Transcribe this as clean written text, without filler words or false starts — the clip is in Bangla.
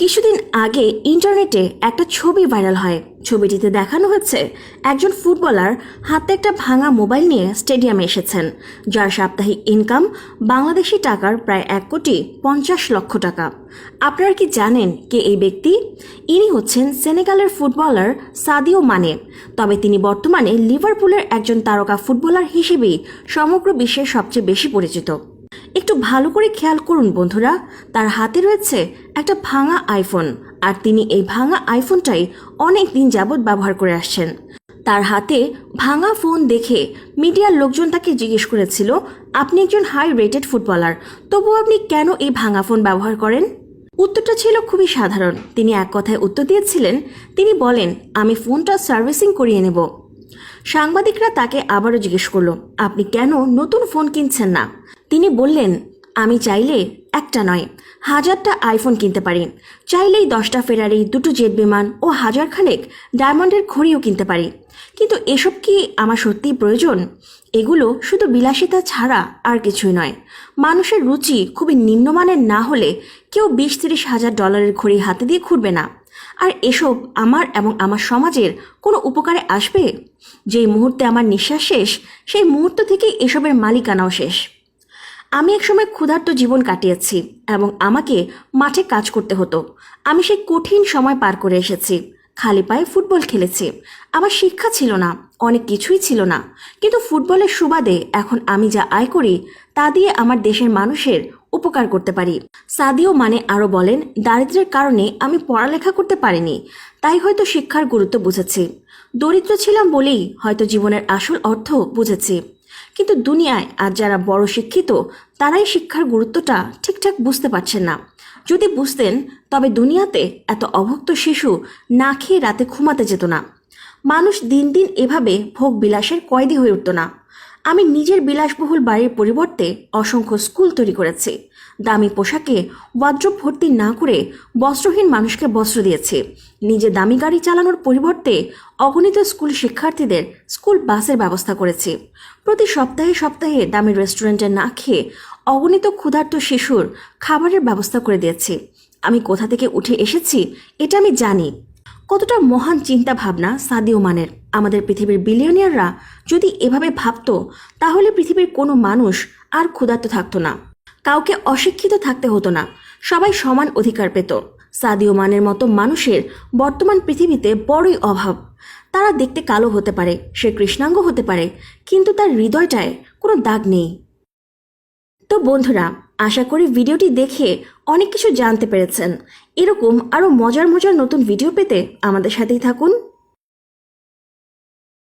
কিছুদিন আগে ইন্টারনেটে একটা ছবি ভাইরাল হয়। ছবিটিতে দেখানো হচ্ছে একজন ফুটবলার হাতে একটা ভাঙা মোবাইল নিয়ে স্টেডিয়ামে এসেছেন, যার সাপ্তাহিক ইনকাম বাংলাদেশি টাকার প্রায় 1,50,00,000 টাকা। আপনারা কি জানেন কে এই ব্যক্তি? ইনি হচ্ছেন সেনেগালের ফুটবলার সাদিও মানে। তবে তিনি বর্তমানে লিভারপুলের একজন তারকা ফুটবলার হিসেবেই সমগ্র বিশ্বের সবচেয়ে বেশি পরিচিত। একটু ভালো করে খেয়াল করুন বন্ধুরা, তার হাতে রয়েছে একটা ভাঙা আইফোন, আর তিনি এই ভাঙা আইফোনটাই অনেক দিন যাবৎ ব্যবহার করে আসছেন। তার হাতে ভাঙা ফোন দেখে মিডিয়ার লোকজন তাকে জিজ্ঞেস করেছিল, আপনি একজন হাই রেটেড ফুটবলার, তবুও আপনি কেন এই ভাঙা ফোন ব্যবহার করেন? উত্তরটা ছিল খুবই সাধারণ। তিনি এক কথায় উত্তর দিয়েছিলেন, তিনি বলেন, আমি ফোনটা সার্ভিসিং করিয়ে নেব। সাংবাদিকরা তাকে আবারও জিজ্ঞেস করলো, আপনি কেন নতুন ফোন কিনছেন না? তিনি বললেন, আমি চাইলে একটা নয় 1000টা আইফোন কিনতে পারি, চাইলেই 10টা ফেরারি, 2টো জেট বিমান ও 1000 খানেক ডায়মন্ডের ঘড়িও কিনতে পারি, কিন্তু এসব কি আমার সত্যিই প্রয়োজন? এগুলো শুধু বিলাসিতা ছাড়া আর কিছুই নয়। মানুষের রুচি খুবই নিম্নমানের না হলে কেউ 20-30 হাজার ডলারের ঘড়ি হাতে দিয়ে ঘুরবে না। আর এসব আমার এবং আমার সমাজের কোনো উপকারে আসবে? যেই মুহূর্তে আমার নিঃশ্বাস শেষ, সেই মুহূর্ত থেকেই এসবের মালিকানাও শেষ। আমি একসময় ক্ষুধার্ত জীবন কাটিয়েছি এবং আমাকে মাঠে কাজ করতে হতো। আমি সেই কঠিন সময় পার করে এসেছি। খালি পায়ে ফুটবল খেলেছি। আমার শিক্ষা ছিল না, অনেক কিছুই ছিল না, কিন্তু ফুটবলের সুবাদে এখন আমি যা আয় করি তা দিয়ে আমার দেশের মানুষের উপকার করতে পারি। সাদিও মানে আরও বলেন, দারিদ্র্যের কারণে আমি পড়ালেখা করতে পারিনি, তাই হয়তো শিক্ষার গুরুত্ব বুঝেছি। দরিদ্র ছিলাম বলেই হয়তো জীবনের আসল অর্থ বুঝেছি। কিন্তু দুনিয়ায় আজ যারা বড় শিক্ষিত, তারাই শিক্ষার গুরুত্বটা ঠিকঠাক বুঝতে পারছেন না। যদি বুঝতেন তবে দুনিয়াতে এত অভুক্ত শিশু না খেয়ে রাতে ঘুমাতে যেত না। মানুষ দিন দিন এভাবে ভোগ বিলাসের কয়েদি হয়ে উঠত না। আমি নিজের বিলাসবহুল বাড়ির পরিবর্তে অসংখ্য স্কুল তৈরি করেছি। দামি পোশাকে ওয়ার্ড্রোব ভর্তি না করে বস্ত্রহীন মানুষকে বস্ত্র দিয়েছি। নিজে দামি গাড়ি চালানোর পরিবর্তে অগণিত স্কুল শিক্ষার্থীদের স্কুল বাসের ব্যবস্থা করেছি। প্রতি সপ্তাহে সপ্তাহে দামি রেস্টুরেন্টে না খেয়ে অগণিত ক্ষুধার্ত শিশুর খাবারের ব্যবস্থা করে দিয়েছি। আমি কোথা থেকে উঠে এসেছি এটা আমি জানি। কতটা মহান চিন্তা ভাবনা সাদিও মানের। আমাদের পৃথিবীর বিলিয়নিয়াররা যদি এভাবে ভাবতো, তাহলে পৃথিবীর কোনো মানুষ আর ক্ষুধার্ত থাকতো না, কাউকে অশিক্ষিত থাকতে হতো না, সবাই সমান অধিকার পেত। সাদিও মানের মতো মানুষের বর্তমান পৃথিবীতে বড়ই অভাব। তারা দেখতে কালো হতে পারে, সে কৃষ্ণাঙ্গ হতে পারে, কিন্তু তার হৃদয়টায় কোনো দাগ নেই। তো বন্ধুরা, আশা করি ভিডিওটি দেখে অনেক কিছু জানতে পেরেছেন। এরকম আরও মজার মজার নতুন ভিডিও পেতে আমাদের সাথেই থাকুন।